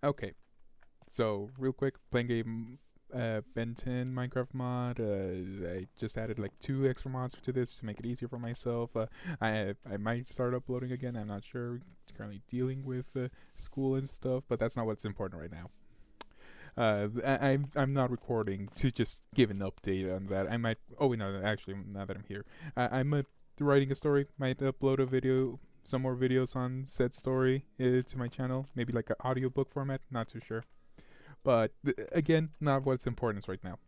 Okay, so real quick, playing game Ben 10 Minecraft mod. I just added like 2 extra mods to this to make it easier for myself. I might start uploading again. I'm not sure. Currently dealing with school and stuff, but that's not what's important right now. I'm not recording to just give an update on that. I might. Oh wait, no, actually, now that I'm here, I'm writing a story. Might upload a video, some more videos on said story to my channel. Maybe like an audiobook format. Not too sure. But again, not what's important right now.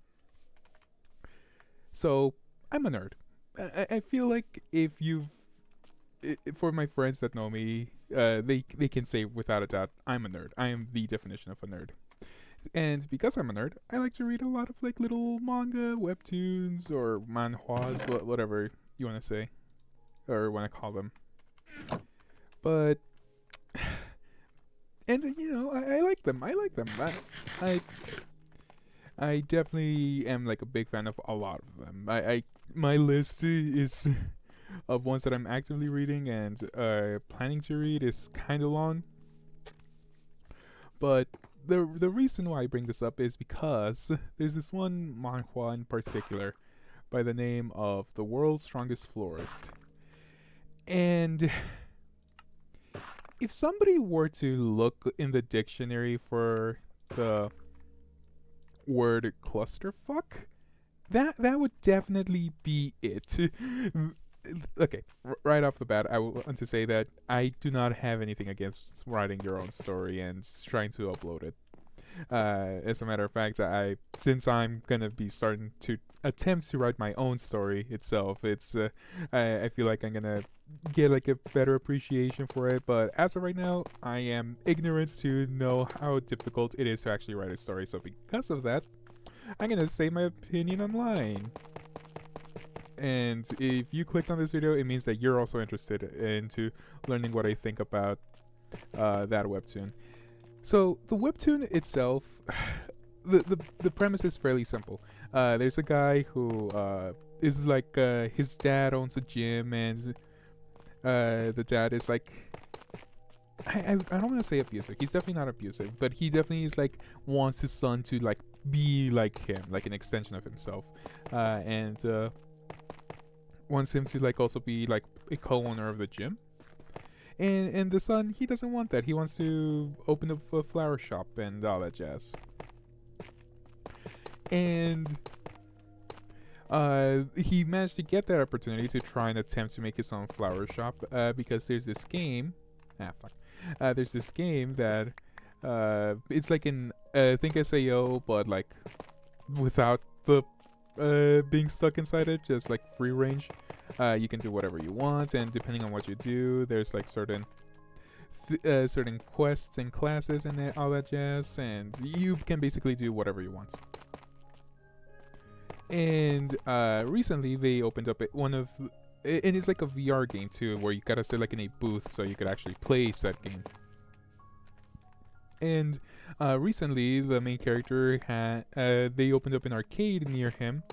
So I'm a nerd. I feel like if you've for my friends that know me, they can say without a doubt, I'm a nerd. I am the definition of a nerd. And because I'm a nerd, I like to read a lot of like little manga, webtoons, or manhwas, whatever you want to say or want to call them. But and I like them. I like them. I I definitely am like a big fan of a lot of them. I my list is of ones that I'm actively reading and planning to read is kind of long. But the reason why I bring this up is because there's this one manhwa in particular by the name of The World's Strongest Florist. And if somebody were to look in the dictionary for the word clusterfuck, that would definitely be it. Okay, right off the bat, I want to say that I do not have anything against writing your own story and trying to upload it. As a matter of fact, since I'm gonna be starting to attempt to write my own story itself, I feel like I'm gonna get like a better appreciation for it. But as of right now, I am ignorant to know how difficult it is to actually write a story. So because of that, I'm gonna say my opinion online. And if you clicked on this video, it means that you're also interested into learning what I think about that webtoon. So the webtoon itself, the premise is fairly simple. There's a guy who is like his dad owns a gym, and the dad is like I don't want to say abusive. He's definitely not abusive, but he definitely is like wants his son to like be like him, like an extension of himself, and wants him to like also be like a co-owner of the gym. And the son, he doesn't want that. He wants to open up a flower shop and all that jazz. And he managed to get that opportunity to try and attempt to make his own flower shop because there's this game. Fuck. There's this game that it's like an think SAO, but like without the being stuck inside it, just like free range. You can do whatever you want, and depending on what you do, there's like certain quests and classes and all that jazz, and you can basically do whatever you want. And recently they opened up one of, and it's like a VR game too, where you gotta sit like in a booth so you could actually play said game. And recently the main character had they opened up an arcade near him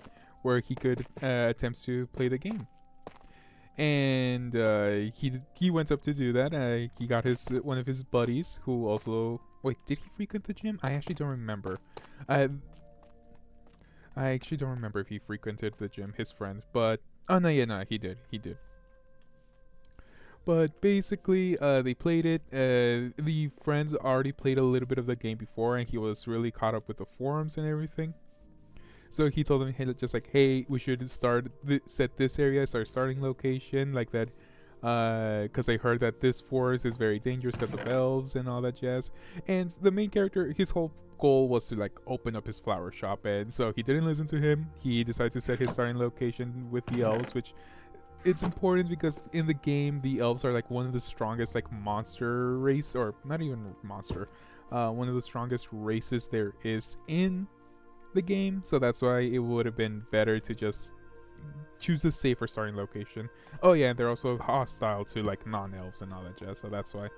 where he could attempt to play the game. And he went up to do that. He got his one of his buddies who also wait. Did he frequent the gym? I actually don't remember. Uh, I actually don't remember if he frequented the gym. His friend, but oh no, yeah, no, he did. He did. But basically, they played it. The friends already played a little bit of the game before, and he was really caught up with the forums and everything. So he told them, hey, just like, hey, we should set this area as our starting location, like that, because I heard that this forest is very dangerous because of elves and all that jazz. And the main character, his whole goal was to like open up his flower shop, and so he didn't listen to him. He decided to set his starting location with the elves, which it's important because in the game the elves are like one of the strongest like monster race, or not even monster, one of the strongest races there is in the game, so that's why it would have been better to just choose a safer starting location. Oh yeah, they're also hostile to like non-elves and all that jazz, so that's why.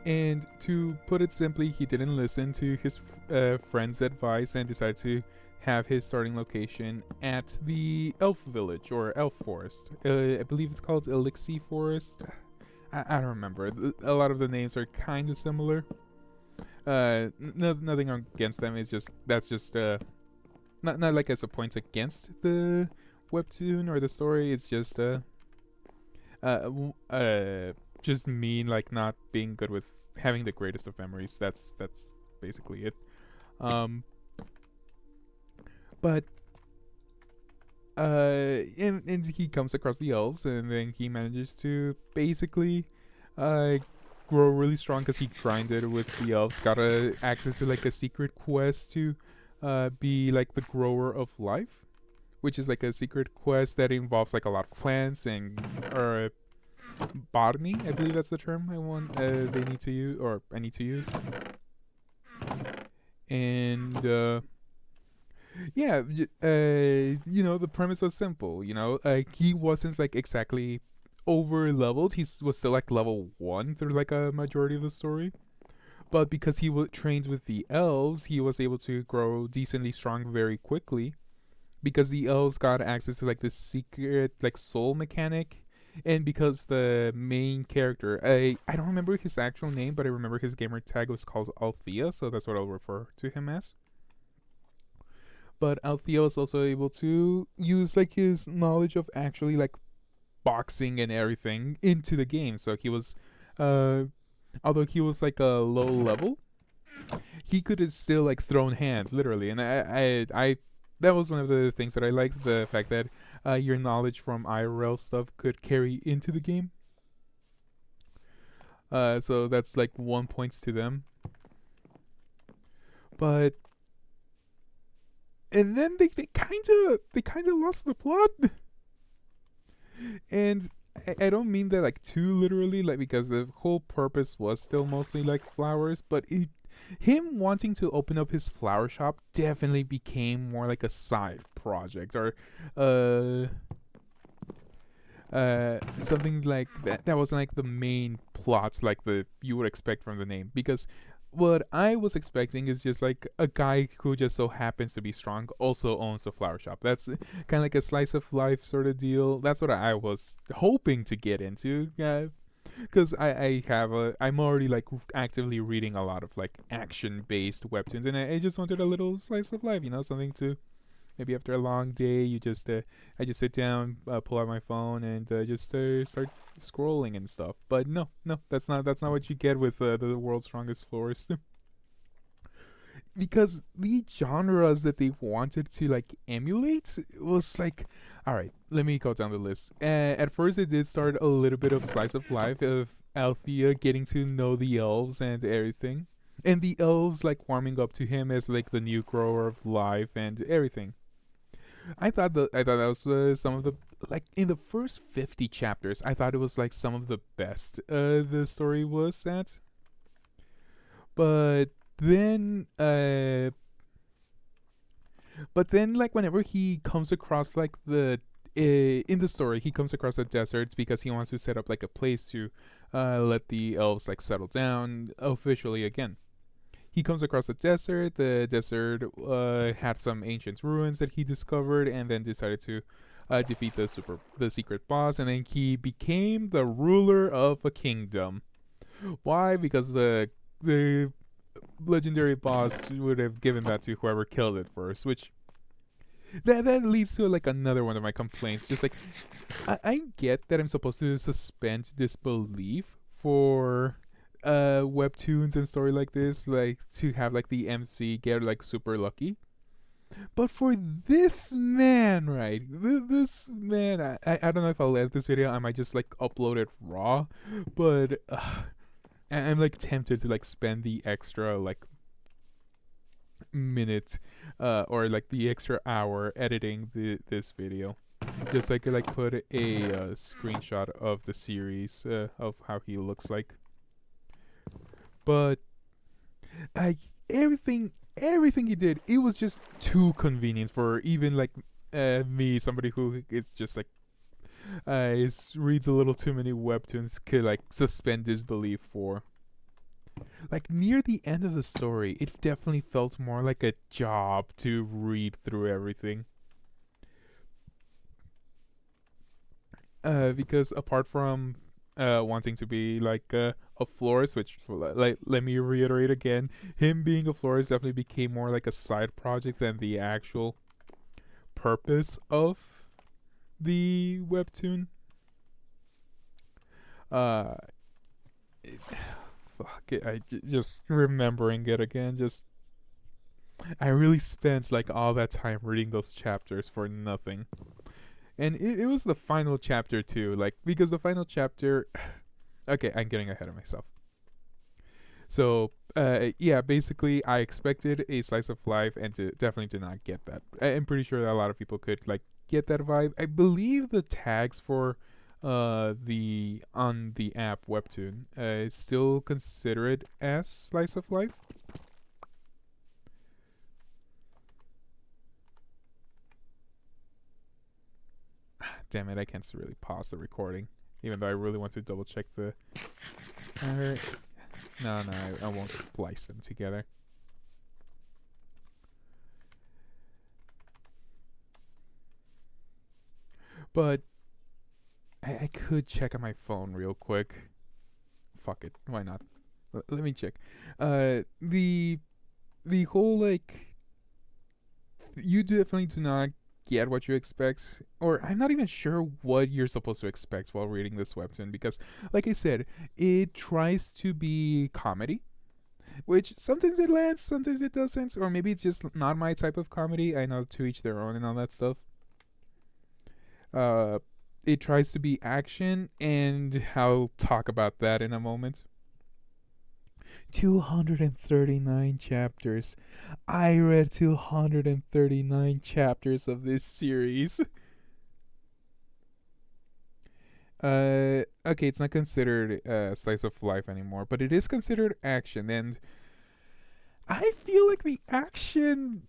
And to put it simply, he didn't listen to his friend's advice and decided to have his starting location at the elf village or elf forest. I believe it's called Elixir Forest. I don't remember. A lot of the names are kind of similar. Nothing against them. It's just that's just not like as a point against the webtoon or the story. It's uh, just me like not being good with having the greatest of memories. That's basically it. Um, but and he comes across the elves, and then he manages to basically uh grow really strong because he grinded with the elves, got access to like a secret quest to be like the grower of life, which is like a secret quest that involves like a lot of plants and or botany, I believe that's the term I want they need to use or I need to use. And yeah, the premise was simple. He wasn't like exactly over leveled. He was still like level 1 through like a majority of the story. But because he trained with the elves, he was able to grow decently strong very quickly. Because the elves got access to like this secret like soul mechanic, and because the main character, I don't remember his actual name, but I remember his gamer tag was called Althea, so that's what I'll refer to him as. But Althea was also able to use like his knowledge of actually like boxing and everything into the game. So he was, uh, although he was like a low level, he could have still like thrown hands literally. And that was one of the things that I liked, the fact that your knowledge from IRL stuff could carry into the game. So that's like 1 point to them. But and then they kind of lost the plot. And I don't mean that like too literally, like because the whole purpose was still mostly like flowers, but him wanting to open up his flower shop definitely became more like a side project or uh something like that wasn't like the main plots like the you would expect from the name, because what I was expecting is just like a guy who just so happens to be strong also owns a flower shop. That's kind of like a slice of life sort of deal. That's what I was hoping to get into. Yeah, because I'm already like actively reading a lot of like action based webtoons, and I just wanted a little slice of life, something to maybe after a long day, I just sit down, pull out my phone, and just start scrolling and stuff. But no, that's not what you get with the world's strongest florist. Because the genres that they wanted to like emulate was like, all right, let me go down the list. At first, it did start a little bit of slice of life of Althea getting to know the elves and everything, and the elves like warming up to him as like the new grower of life and everything. I thought that was some of the like in the first 50 chapters. I thought it was like some of the best the story was at. But then like whenever he comes across like the in the story he comes across a desert because he wants to set up like a place to let the elves like settle down officially again. He comes across a desert. The desert had some ancient ruins that he discovered, and then decided to defeat the secret boss. And then he became the ruler of a kingdom. Why? Because the legendary boss would have given that to whoever killed it first, which that leads to like another one of my complaints. Just like I get that I'm supposed to suspend disbelief for webtoons and story like this, like to have like the MC get like super lucky. But for this man, right? This man, I don't know if I'll edit this video. I might just like upload it raw, but I'm like tempted to like spend the extra like minute or like the extra hour editing this video, just so I could like put a screenshot of the series of how he looks like. But I everything he did, it was just too convenient for even like me, somebody who is just like reads a little too many webtoons, could like suspend disbelief for. Like near the end of the story, it definitely felt more like a job to read through everything. Because apart from wanting to be like a florist, which like let me reiterate again, him being a florist definitely became more like a side project than the actual purpose of the webtoon. Uh, it, fuck it, just remembering it again, just I really spent like all that time reading those chapters for nothing. And it was the final chapter too, like because the final chapter okay, I'm getting ahead of myself. So yeah, basically I expected a slice of life and definitely did not get that. I'm pretty sure that a lot of people could like get that vibe. I believe the tags for the on the app Webtoon still consider it as slice of life. Damn it, I can't really pause the recording, even though I really want to double check the. Uh, no, I won't splice them together. But I could check on my phone real quick. Fuck it, why not? Let me check. The whole like you definitely do not get what you expect, or I'm not even sure what you're supposed to expect while reading this webtoon because, like I said, it tries to be comedy, which sometimes it lands, sometimes it doesn't, or maybe it's just not my type of comedy. I know to each their own and all that stuff. Uh, it tries to be action, and I'll talk about that in a moment. 239 chapters. I read 239 chapters of this series. Okay, it's not considered slice of life anymore, but it is considered action, and I feel like the action.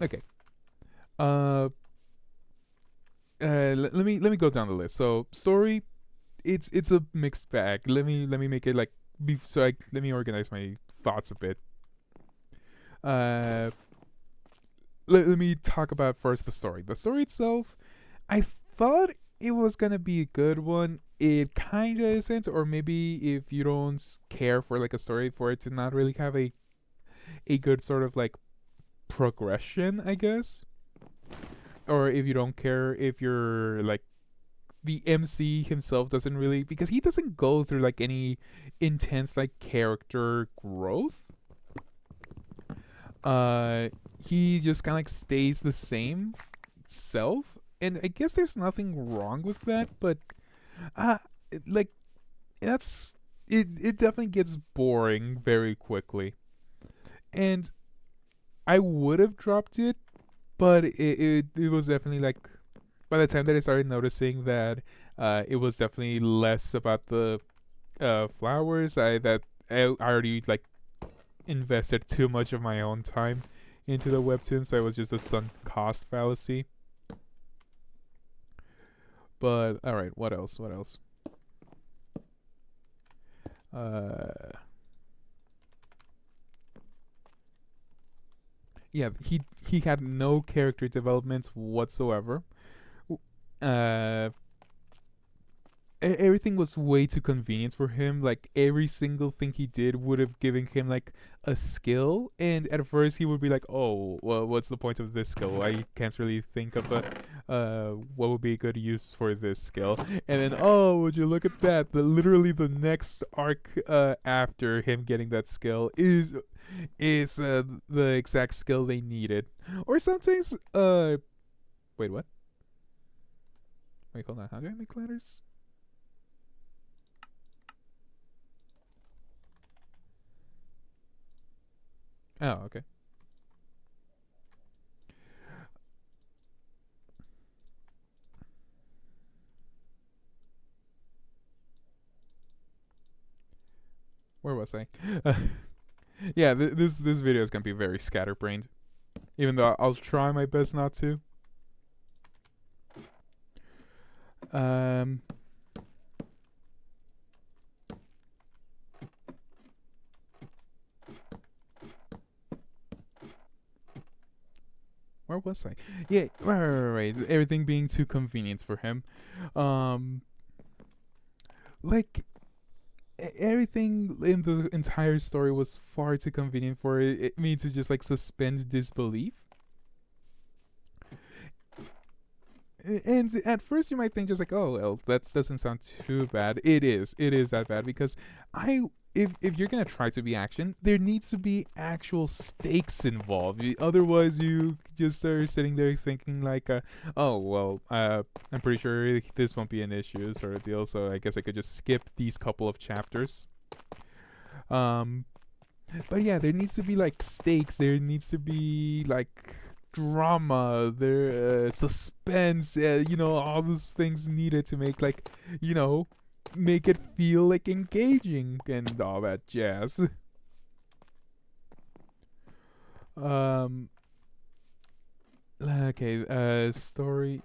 Okay. Uh, let me go down the list. So story, it's a mixed bag. Let me make it like let me organize my thoughts a bit. Uh, let me talk about first the story. The story itself, I thought it was gonna be a good one. It kinda isn't, or maybe if you don't care for like a story for it to not really have a good sort of like progression, I guess. Or if you don't care if you're like the MC himself doesn't really because he doesn't go through like any intense like character growth. Uh he just kind of like stays the same self, and I guess there's nothing wrong with that, but uh like that's it definitely gets boring very quickly. And I would have dropped it, but it was definitely like by the time that I started noticing that it was definitely less about the flowers. I already like invested too much of my own time into the webtoon, so it was just a sunk cost fallacy. But all right, what else? What else? Uh, yeah, he had no character development whatsoever. Uh, everything was way too convenient for him. Like every single thing he did would have given him like a skill, and at first he would be like, "Oh, well, what's the point of this skill? I can't really think of a what would be a good use for this skill." And then, oh, would you look at that? Literally the next arc after him getting that skill is the exact skill they needed. Or sometimes wait, what? Wait, hold on. How do I make letters? Oh, okay. Where was I? Yeah, this video is gonna be very scatterbrained, even though I'll try my best not to. Um, where was I? Yeah, right. Everything being too convenient for him. Um, Like everything in the entire story was far too convenient for me to just like suspend disbelief. And at first you might think just like, oh well, that doesn't sound too bad. It is that bad because I if you're gonna try to be action, there needs to be actual stakes involved. Otherwise, you just are sitting there thinking like, oh well, I'm pretty sure this won't be an issue sort of deal. So I guess I could just skip these couple of chapters. Um, but yeah, there needs to be like stakes. There needs to be like drama, there suspense. All those things needed to make like make it feel like engaging and all that jazz. Um. Okay. Story.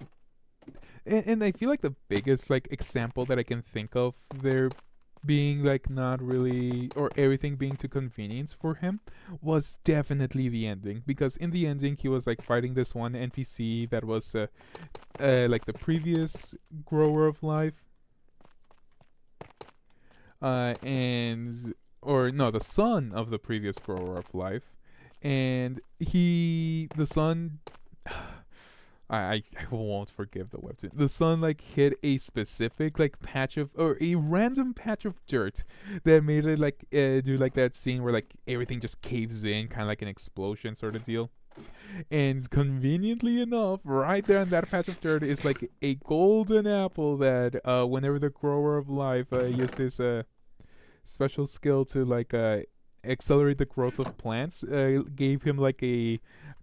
And I feel like the biggest like example that I can think of there being like not really or everything being too convenient for him was definitely the ending, because in the ending he was like fighting this one NPC that was like the previous grower of life, and or no, the son of the previous grower of life, and the son I won't forgive the webtoon. The sun like hit a specific like patch of or a random patch of dirt that made it like do like that scene where like everything just caves in, kind of like an explosion sort of deal. And conveniently enough, right there on that patch of dirt is like a golden apple that whenever the grower of life used this special skill to like accelerate the growth of plants, gave him like a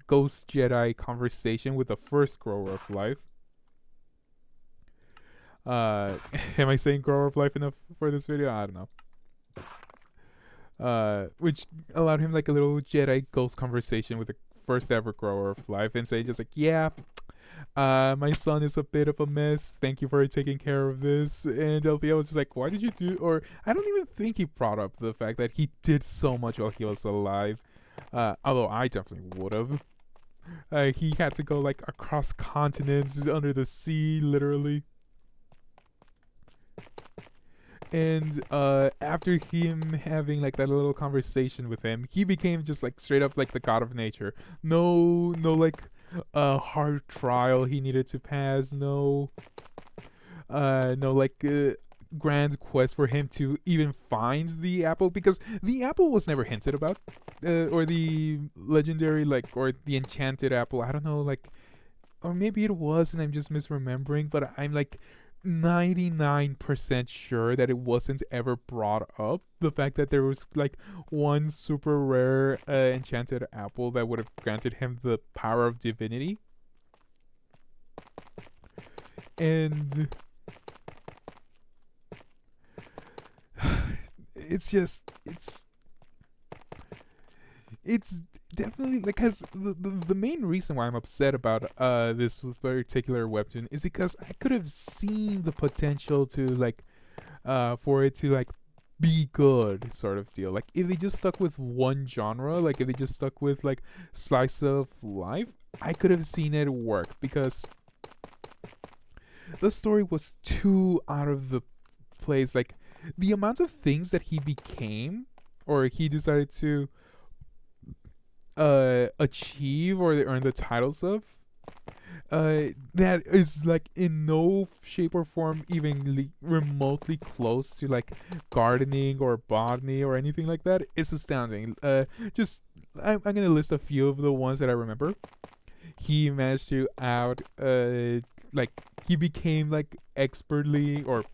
ghost Jedi conversation with the first grower of life. Am I saying grower of life enough for this video? I don't know. Which allowed him like a little Jedi ghost conversation with the first ever grower of life, and say just like, yeah, my son is a bit of a mess. Thank you for taking care of this. And Althea was just like, why did you do? Or I don't even think he brought up the fact that he did so much while he was alive. Although I definitely would have. He had to go like across continents, under the sea, literally. And after him having like that little conversation with him, he became just like straight up like the god of nature. No, like hard trial he needed to pass. No, like grand quest for him to even find the apple, because the apple was never hinted about, or the legendary like or the enchanted apple. I don't know, like, or maybe it was and I'm just misremembering, but I'm like 99% sure that it wasn't ever brought up. The fact that there was like one super rare enchanted apple that would have granted him the power of divinity. And it's just it's definitely like, because the main reason why I'm upset about this particular webtoon is because I could have seen the potential to like for it to like be good sort of deal. Like if they just stuck with one genre, like if they just stuck with like slice of life, I could have seen it work, because the story was too out of the place. Like the amount of things that he became or he decided to achieve or they earn the titles of, that is like in no shape or form even remotely close to like gardening or botany or anything like that. It's astounding. Just I'm gonna list a few of the ones that I remember. He managed to out like he became like expertly, or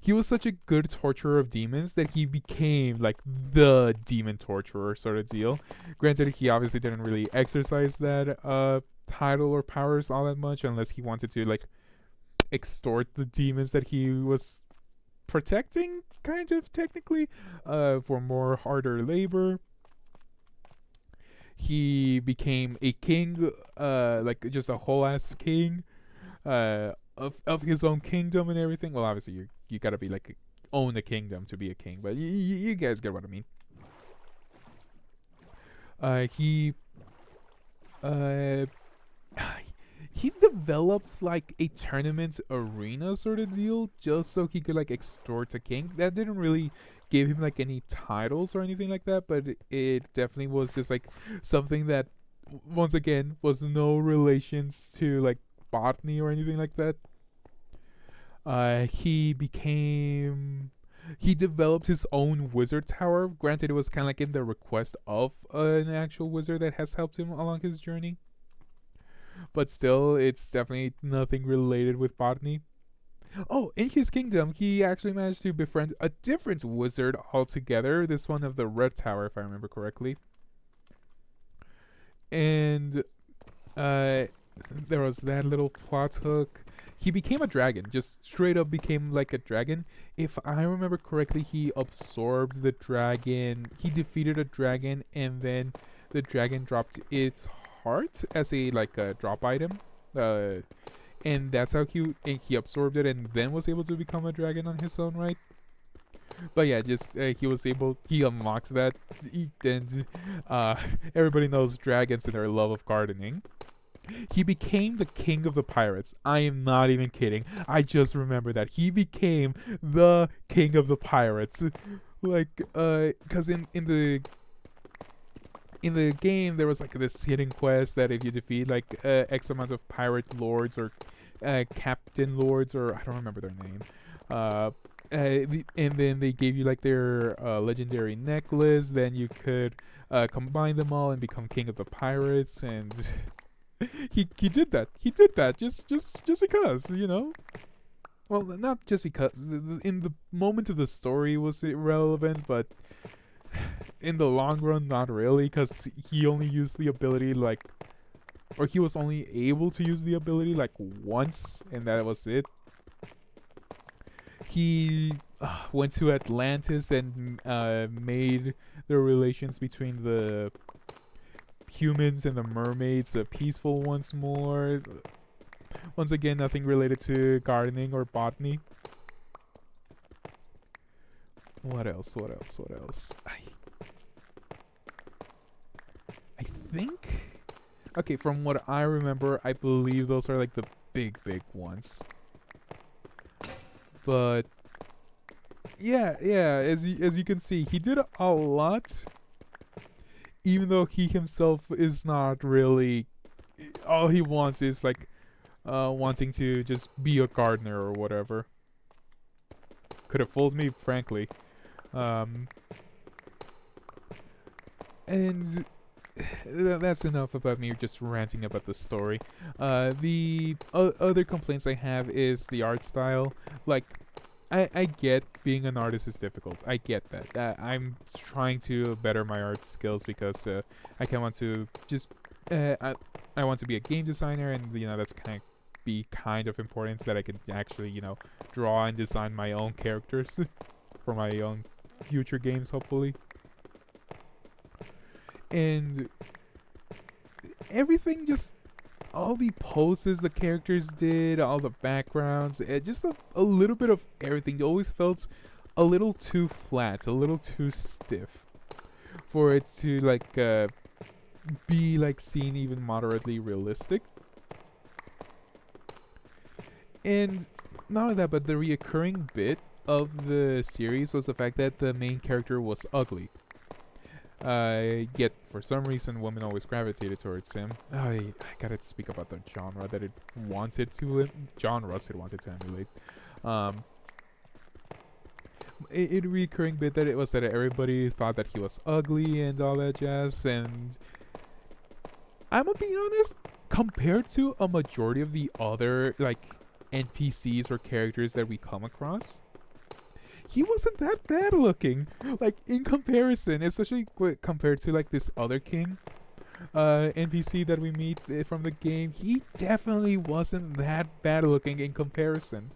he was such a good torturer of demons that he became like the demon torturer sort of deal. Granted, he obviously didn't really exercise that title or powers all that much unless he wanted to like extort the demons that he was protecting, kind of technically, for more harder labor. He became a king, like just a whole ass king, of his own kingdom and everything. Well, obviously you gotta be like own a kingdom to be a king, but you guys get what I mean. He uh he develops like a tournament arena sort of deal just so he could like extort a king. That didn't really give him like any titles or anything like that, but it definitely was just like something that once again was no relations to like botany or anything like that. He became he developed his own wizard tower. Granted, it was kind of like in the request of an actual wizard that has helped him along his journey, but still, it's definitely nothing related with botany. Oh, in his kingdom, he actually managed to befriend a different wizard altogether. This one of the Red Tower, if I remember correctly. And uh, there was that little plot hook. He became a dragon, just straight up became like a dragon. If I remember correctly, he absorbed the dragon. He defeated a dragon, and then the dragon dropped its heart as a like a drop item. Uh, and that's how he absorbed it, and then was able to become a dragon on his own right. But yeah, just he unlocked that, and uh, everybody knows dragons and their love of gardening. He became the king of the pirates. I am not even kidding. I just remember that he became the king of the pirates. Like, cause in the game there was like this hidden quest that if you defeat like X amount of pirate lords or captain lords or I don't remember their name, and then they gave you like their legendary necklace. Then you could combine them all and become king of the pirates, and he did that. He did that just because, you know. Well, not just because. In the moment of the story was irrelevant, but in the long run, not really, because he only used the ability like, or he was only able to use the ability like once, and that was it. He went to Atlantis and made the relations between the humans and the mermaids peaceful once more. Once again, nothing related to gardening or botany. What else? What else? What else? I think. Okay, from what I remember, I believe those are like the big ones. But yeah, as you can see, he did a lot. Even though he himself is not really, all he wants is like wanting to just be a gardener or whatever. Could have fooled me, frankly. Um, and that's enough about me just ranting about the story. The other complaints I have is the art style. Like, I get being an artist is difficult. I get that. I'm trying to better my art skills because I can want to just I want to be a game designer, and you know that's kind of important that I can actually draw and design my own characters for my own future games, hopefully. And everything just all the poses the characters did, all the backgrounds, just a little bit of everything. It always felt a little too flat, a little too stiff for it to like be like seen even moderately realistic. And not only that, but the reoccurring bit of the series was the fact that the main character was ugly. Yet for some reason, women always gravitated towards him. I gotta speak about the genre that it wanted to genres it wanted to emulate. Um, it recurring bit that it was that everybody thought that he was ugly and all that jazz. And I'm gonna be honest, compared to a majority of the other like NPCs or characters that we come across, he wasn't that bad looking. Like in comparison, especially compared to like this other king NPC that we meet from the game, he definitely wasn't that bad looking in comparison.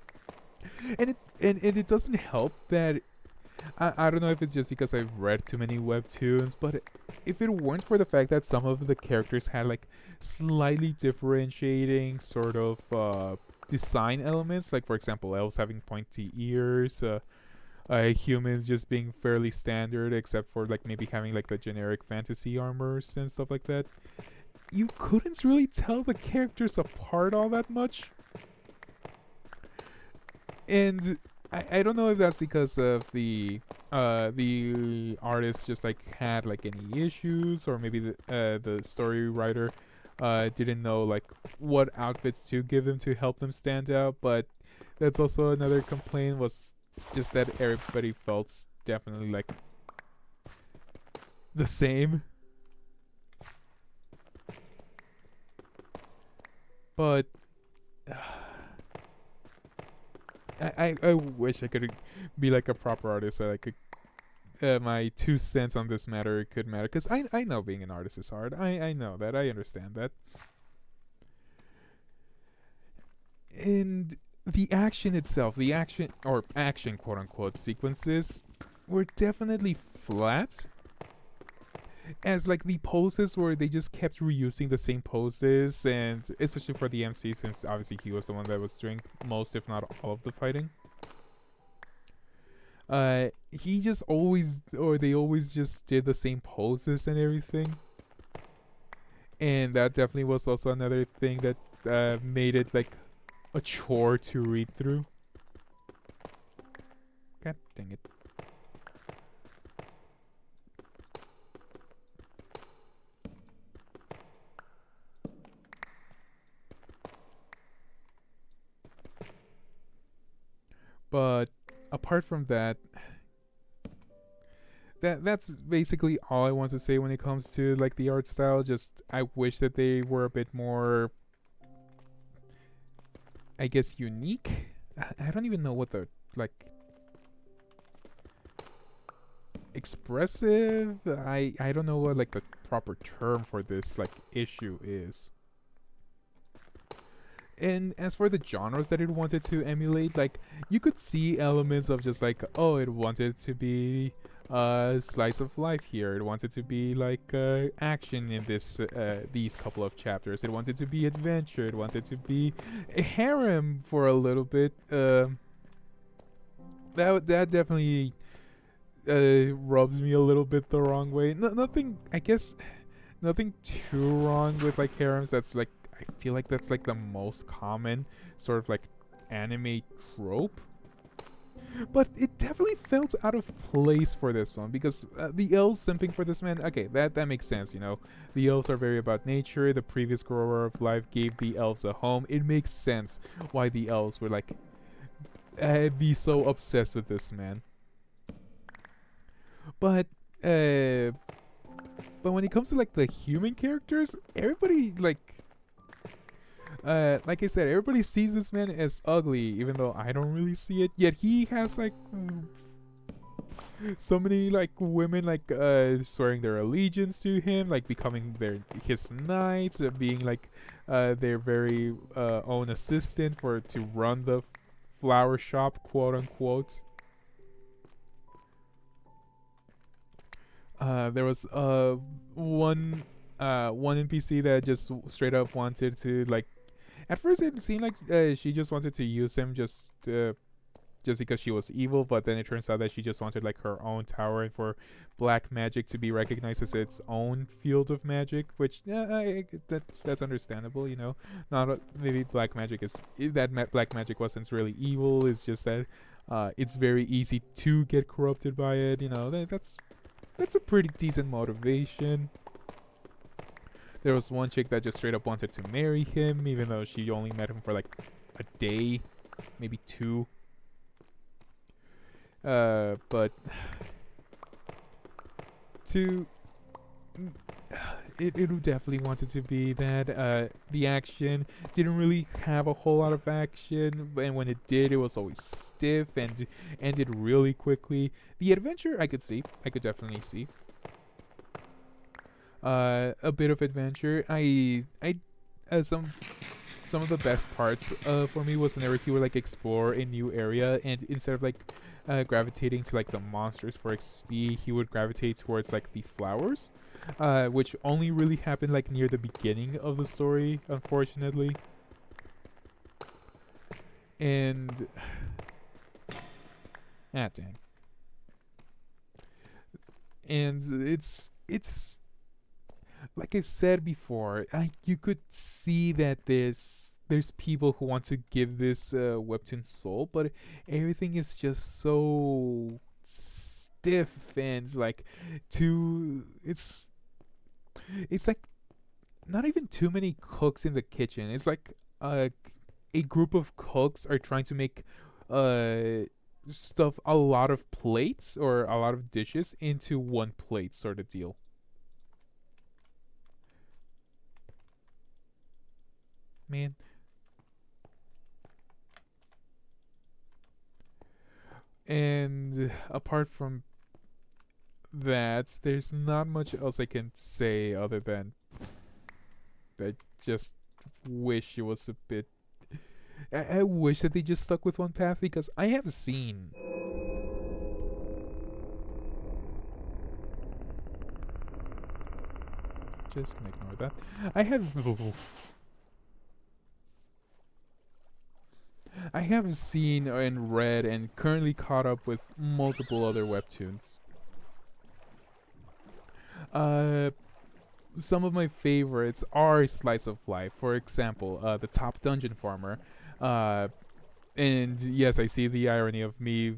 And it doesn't help that I don't know if it's just because I've read too many webtoons, but if it weren't for the fact that some of the characters had like slightly differentiating sort of design elements, like for example elves having pointy ears, humans just being fairly standard except for like maybe having like the generic fantasy armors and stuff like that, you couldn't really tell the characters apart all that much. And I don't know if that's because of the artist just like had like any issues, or maybe the story writer didn't know like what outfits to give them to help them stand out. But that's also another complaint, was just that everybody felt definitely like the same. But I wish I could be like a proper artist, so I could my 2 cents on this matter could matter, because I know being an artist is hard. I know that. I understand that. And the action itself, the action, or action quote unquote sequences, were definitely flat. As like the poses where they just kept reusing the same poses, and especially for the MC, since obviously he was the one that was doing most, if not all, of the fighting. He just always, or they always just did the same poses and everything, and that definitely was also another thing that made it like a chore to read through. God dang it. But apart from that, that's basically all I want to say when it comes to like the art style. Just I wish that they were a bit more, I guess, unique. I don't even know what the like expressive. I don't know what like the proper term for this like issue is. And as for the genres that it wanted to emulate, like you could see elements of just like, oh, it wanted to be slice of life here. It wanted to be like action in this these couple of chapters. It wanted to be adventure. It wanted to be a harem for a little bit. That definitely rubs me a little bit the wrong way. Nothing, I guess, nothing too wrong with like harems. That's like, I feel like that's like the most common sort of like anime trope. But it definitely felt out of place for this one, because the elves simping for this man, okay, that makes sense, you know. The elves are very about nature. The previous grower of life gave the elves a home. It makes sense why the elves were like be so obsessed with this man. But uh but when it comes to like the human characters, everybody like I said, everybody sees this man as ugly, even though I don't really see it. Yet he has like so many like women like swearing their allegiance to him, like becoming his knights, being like their very own assistant for to run the flower shop, quote unquote. There was one NPC that just straight up wanted to like. At first, it seemed like she just wanted to use him just because she was evil, but then it turns out that she just wanted like her own tower, and for black magic to be recognized as its own field of magic, which that's understandable, you know. Not maybe black magic is that black magic wasn't really evil. It's just that it's very easy to get corrupted by it. You know, that's a pretty decent motivation. There was one chick that just straight up wanted to marry him, even though she only met him for like a day, maybe two. But to it definitely wanted to be that. The action didn't really have a whole lot of action, and when it did, it was always stiff and ended really quickly. The adventure, I could definitely see. A bit of adventure. Some of the best parts for me was whenever he would like explore a new area, and instead of like gravitating to like the monsters for XP, he would gravitate towards like the flowers, which only really happened like near the beginning of the story, unfortunately. And dang. And it's like I said before, you could see that there's people who want to give this webtoon soul, but everything is just so stiff and like too. It's like not even too many cooks in the kitchen. It's like a group of cooks are trying to make uh stuff a lot of plates or a lot of dishes into one plate sort of deal. Man, and apart from that, there's not much else I can say other than I just wish it was a bit. I wish that they just stuck with one path because I have seen. Just gonna ignore that. I have. I have seen and read and currently caught up with multiple other webtoons. Uh, some of my favorites are slice of life. For example, the Top Dungeon Farmer. Uh, and yes, I see the irony of me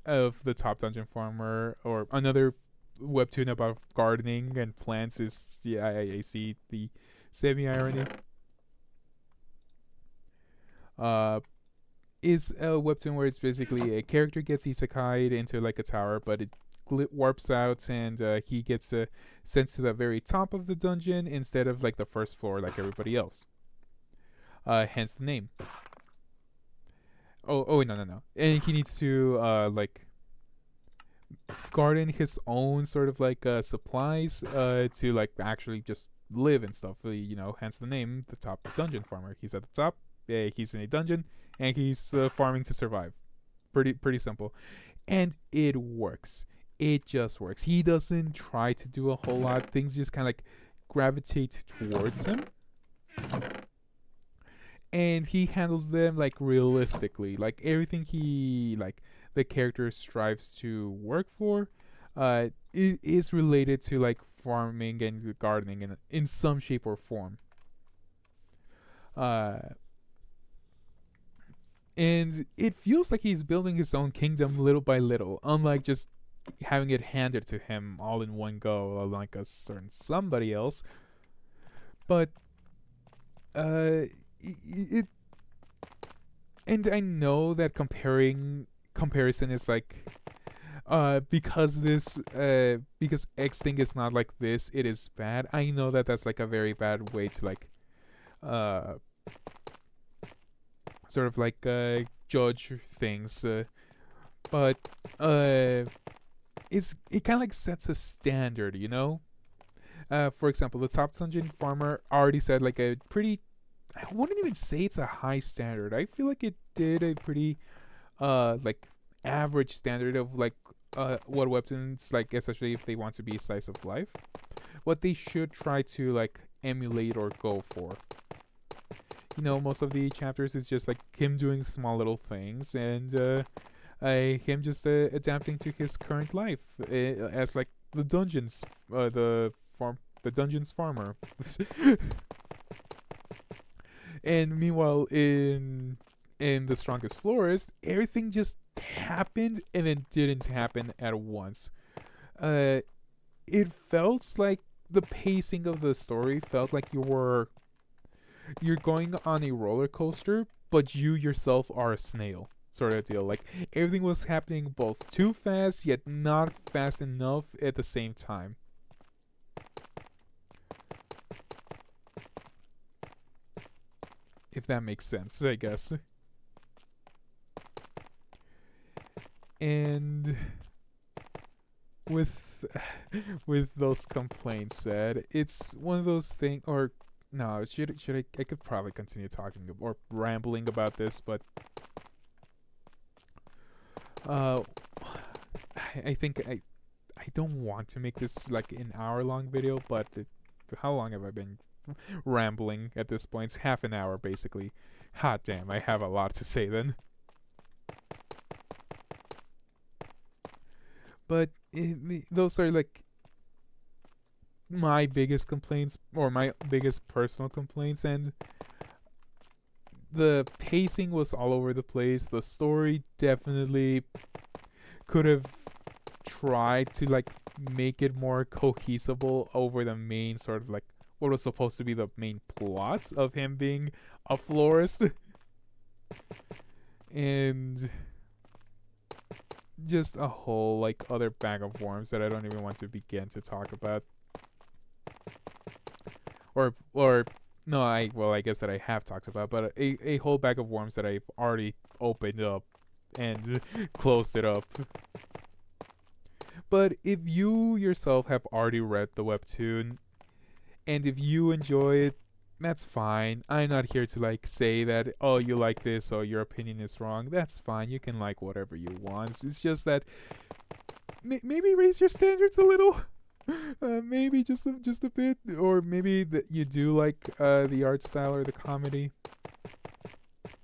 of the Top Dungeon Farmer or another webtoon about gardening and plants is yeah I see the semi irony. Uh, it's a webtoon where it's basically a character gets isekai'd into like a tower, but it warps out and he gets sent to the very top of the dungeon instead of like the first floor like everybody else. Hence the name. Oh no no no, and he needs to like garden his own sort of like supplies to like actually just live and stuff. Hence the name, the Top Dungeon Farmer. He's at the top. He's in a dungeon and he's farming to survive. Pretty simple, and it works. It just works. He doesn't try to do a whole lot. Things just kind of like gravitate towards him, and he handles them like realistically. Like everything he like the character strives to work for, is related to like farming and gardening in some shape or form. Uh, and it feels like he's building his own kingdom little by little, unlike just having it handed to him all in one go, like a certain somebody else. But it and I know that comparison is like because X thing is not like this, it is bad. I know that that's like a very bad way to like uh sort of like judge things, but uh it kind of like sets a standard, you know. For example, the Top Dungeon Farmer already said like a pretty. I wouldn't even say it's a high standard. I feel like it did a pretty like average standard of like what webtoons like, especially if they want to be slice of life, what they should try to like emulate or go for. Most of the chapters is just like him doing small little things and him just adapting to his current life as like the dungeons, the dungeons farmer. And meanwhile, in the Strongest Florist, everything just happened and then didn't happen at once. Uh, it felt like the pacing of the story felt like you're going on a roller coaster, but you yourself are a snail sort of deal. Like everything was happening both too fast yet not fast enough at the same time. If that makes sense, I guess. And with with those complaints said, it's one of those things. Or no, should I could probably continue talking or rambling about this, but uh, I think I don't want to make this like an hour long video, but how long have I been rambling at this point? It's half an hour basically. Hot damn, I have a lot to say then. But those are like my biggest complaints, or my biggest personal complaints. And the pacing was all over the place. The story definitely could have tried to like make it more cohesible over the main sort of like what was supposed to be the main plot of him being a florist. And just a whole like other bag of worms that I don't even want to begin to talk about. Or no, I guess that I have talked about, but a whole bag of worms that I've already opened up and closed it up. But if you yourself have already read the webtoon, and if you enjoy it, that's fine. I'm not here to like say that, oh, you like this or your opinion is wrong. That's fine. You can like whatever you want. It's just that maybe raise your standards a little. Maybe just a bit, or maybe that you do like the art style or the comedy.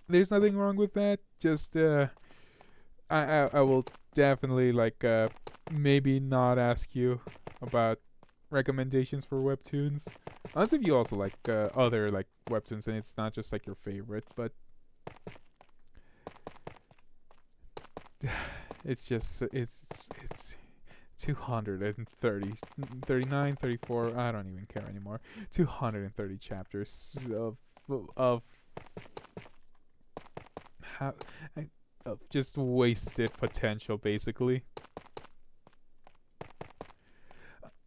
There's nothing wrong with that. Just I will definitely like maybe not ask you about recommendations for webtoons, unless if you also like other like webtoons and it's not just like your favorite. But it's just it's 230, 39, 34. I don't even care anymore. 230 chapters of how of just wasted potential, basically.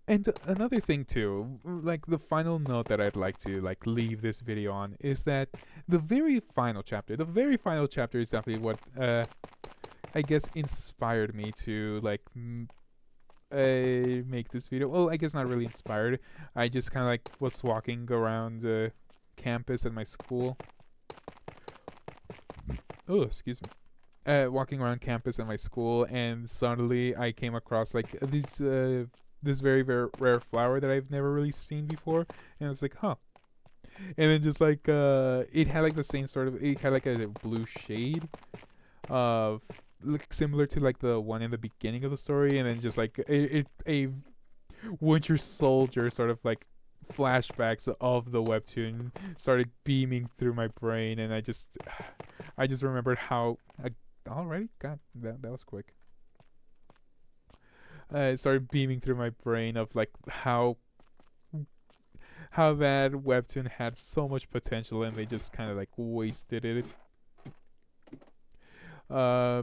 And another thing too, like the final note that I'd like to like leave this video on is that the very final chapter is definitely what I guess inspired me to like make this video. Well, I guess not really inspired. I just kind of like was walking around campus at my school. Oh, excuse me. Walking around campus at my school, and suddenly I came across like this very very rare flower that I've never really seen before, and I was like, huh. And then just like it had like the same sort of, it had like a blue shade of like similar to like the one in the beginning of the story, and then just like a Winter Soldier sort of like flashbacks of the webtoon started beaming through my brain, and I just remembered how already God, that was quick. It started beaming through my brain of like how that webtoon had so much potential and they just kind of like wasted it. Uh,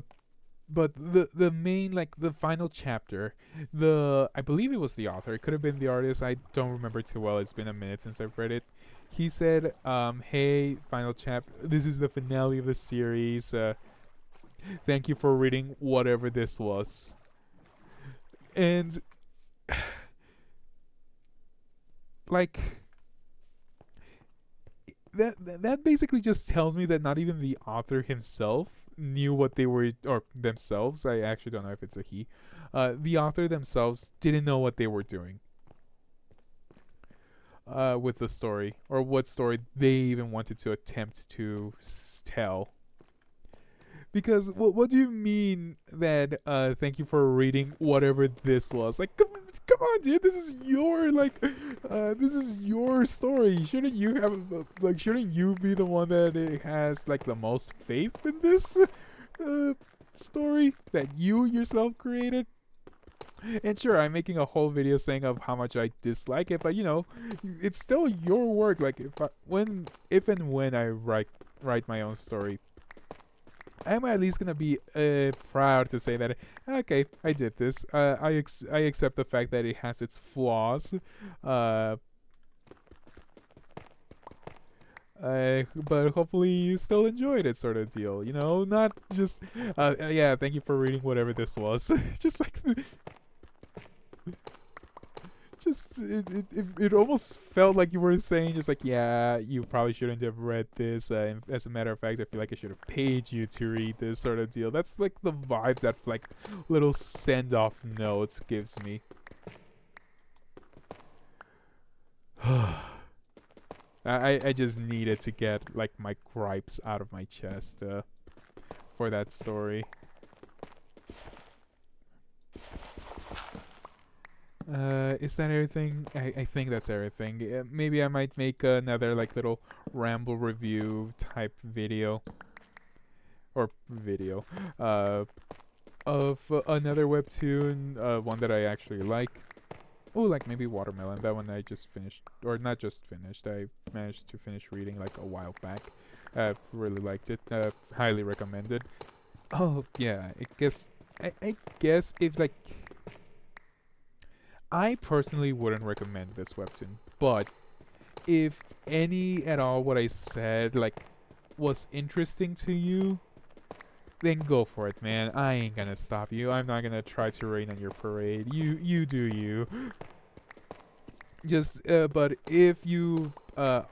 but the main like the final chapter, the I believe it was the author. It could have been the artist. I don't remember too well. It's been a minute since I've read it. He said, "Hey, final chapter. This is the finale of the series. Thank you for reading whatever this was." And like that basically just tells me that not even the author himself knew what they were, or themselves. I actually don't know if it's a he. The author themselves didn't know what they were doing with the story, or what story they even wanted to attempt to tell. Because what do you mean that thank you for reading whatever this was? Like come on, dude, this is your like this is your story. Shouldn't you have like shouldn't you be the one that has like the most faith in this story that you yourself created? And sure, I'm making a whole video saying of how much I dislike it, but you know, it's still your work. Like if and when I write my own story, I'm at least gonna be proud to say that okay, I did this. I accept the fact that it has its flaws, but hopefully you still enjoyed it, sort of deal. You know, not just yeah. Thank you for reading whatever this was. Just like just it almost felt like you were saying just like, yeah, you probably shouldn't have read this. As a matter of fact, I feel like I should have paid you to read this, sort of deal. That's like the vibes that like little send off notes gives me. I just needed to get like my gripes out of my chest for that story. Is that everything? I think that's everything. Maybe I might make another like little ramble review type video or video uh, of another webtoon, one that I actually like. Oh, like maybe Watermelon. That one I just finished, or not just finished. I managed to finish reading like a while back. Really liked it. Highly recommended. Oh yeah, I guess if like I personally wouldn't recommend this webtoon, but if any at all what I said like was interesting to you, then go for it, man. I ain't gonna stop you. I'm not gonna try to rain on your parade. You do you. Just but if you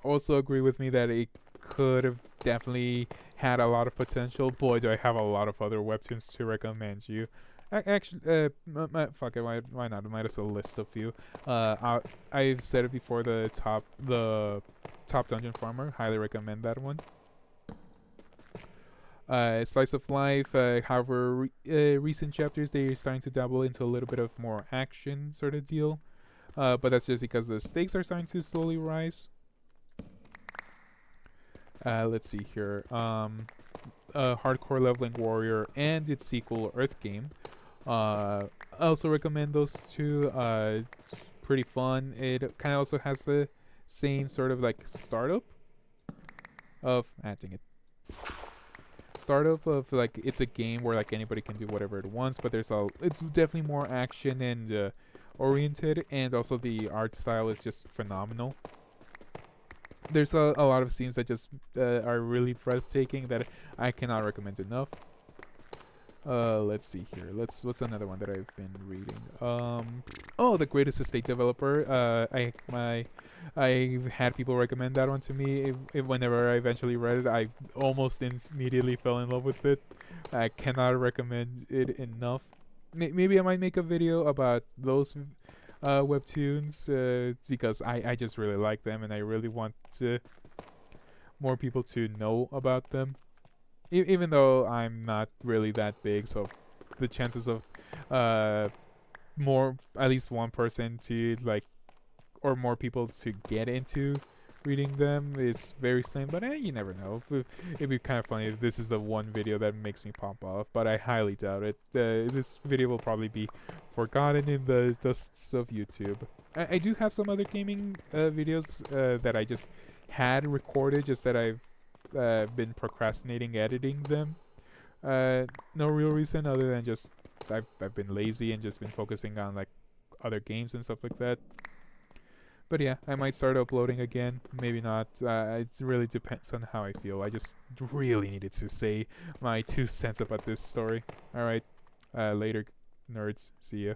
also agree with me that it could have definitely had a lot of potential, boy, do I have a lot of other webtoons to recommend you. Actually, fuck it, why not? I might as well list a few. I've said it before. The top dungeon farmer. Highly recommend that one. Slice of life. However, recent chapters they're starting to dabble into a little bit of more action sort of deal. But that's just because the stakes are starting to slowly rise. Let's see here. Hardcore Leveling Warrior and its sequel Earth Game. I also recommend those two. Pretty fun. It kind of also has the same sort of like startup of dang it. Startup of like it's a game where like anybody can do whatever it wants, but it's definitely more action and oriented, and also the art style is just phenomenal. There's a lot of scenes that just are really breathtaking that I cannot recommend enough. Let's see here. What's another one that I've been reading? Oh, The Greatest Estate Developer. I've had people recommend that one to me. Whenever I eventually read it, I almost immediately fell in love with it. I cannot recommend it enough. Maybe I might make a video about those webtoons because I just really like them and I really want more people to know about them. Even though I'm not really that big, so the chances of uh, more at least one person to like or more people to get into reading them is very slim. But you never know. It'd be kind of funny if this is the one video that makes me pop off, but I highly doubt it. This video will probably be forgotten in the dusts of YouTube. I do have some other gaming videos that I just had recorded, just that I've been procrastinating editing them. No real reason other than just I've been lazy and just been focusing on like other games and stuff like that. But yeah, I might start uploading again. Maybe not. It really depends on how I feel. I just really needed to say my 2 cents about this story. Alright. Later, nerds. See ya.